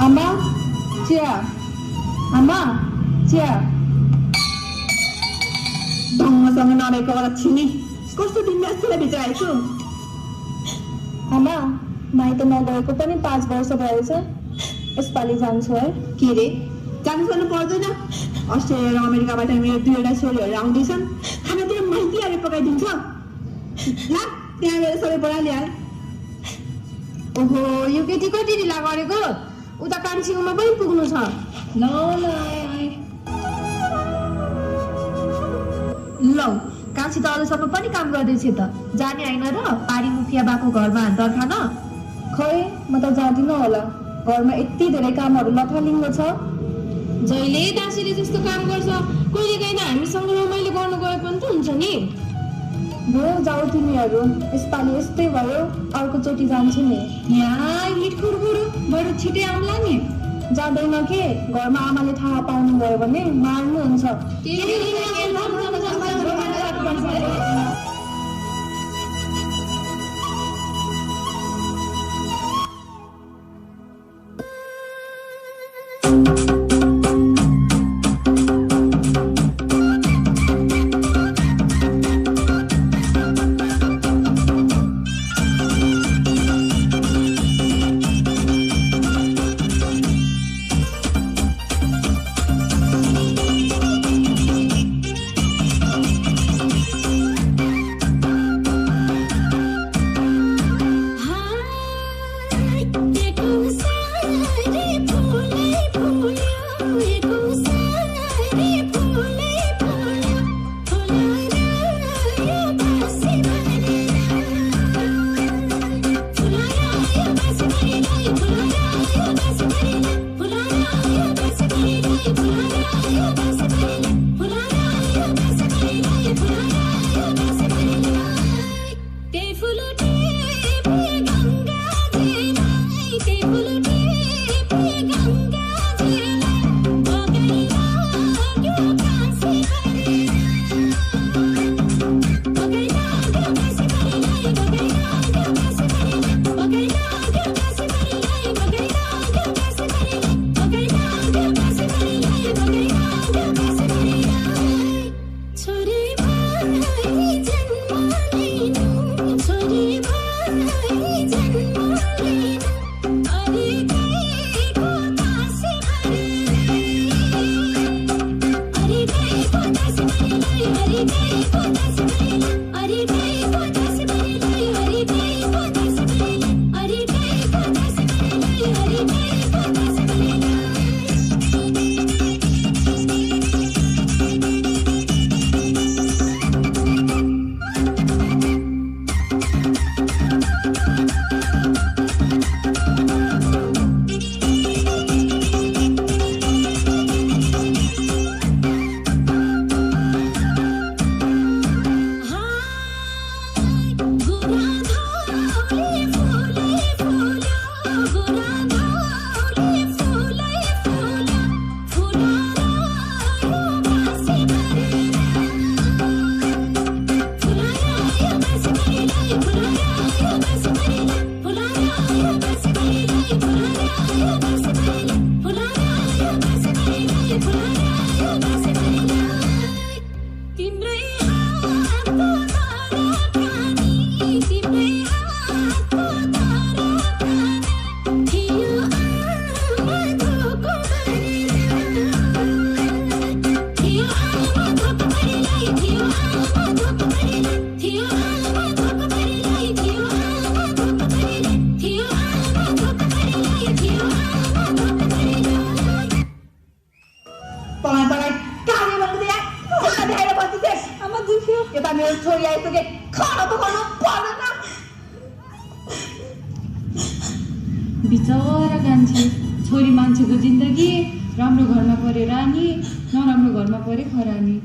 आमा चिया आमा चिया ढङ्गसँग नरहेको होला छिनी कस्तो तिमीले यस्तोलाई भित्राएछु आमा माइत नगएको पनि 5 वर्ष भएछ यसपालि जान्छु है के रे जानु पर्नु पर्दैन अस्ट्रेलिया र अमेरिकाबाट मेरो 2 छोरीहरू आउँदैछन् खानातिर माइती आएर पकाइदिन्छ ला त्यहाँ गएर सबै बढा ल्याए ओहो यो केटी कति ढिला गरेको उता कान्छीमा पनि पुग्नु छ ल कान्छी त अझसम्म पनि काम गर्दैछ त जाने होइन र पारी मुखिया बाको घरमा हात खान खै म त जाँदिन होला घरमा यति धेरै कामहरू लथालिङ्ग छ जहिले दासीले जस्तो काम गर्छ कहिले काहीँ हामीसँग रमाइलो गर्नु गए पनि त हुन्छ नि भयो जाऊ तिमीहरू यसपालि यस्तै भयो अर्कोचोटि जान्छु नि यहाँ मिठकुरकुरु बरु छिटै आउँला नि जाँदैन के घरमा आमाले थाहा पाउनु भयो भने मार्नुहुन्छ बिचरा कान्छी छोरी मान्छेको जिन्दगी राम्रो घरमा परे रानी नराम्रो घरमा परे खरानी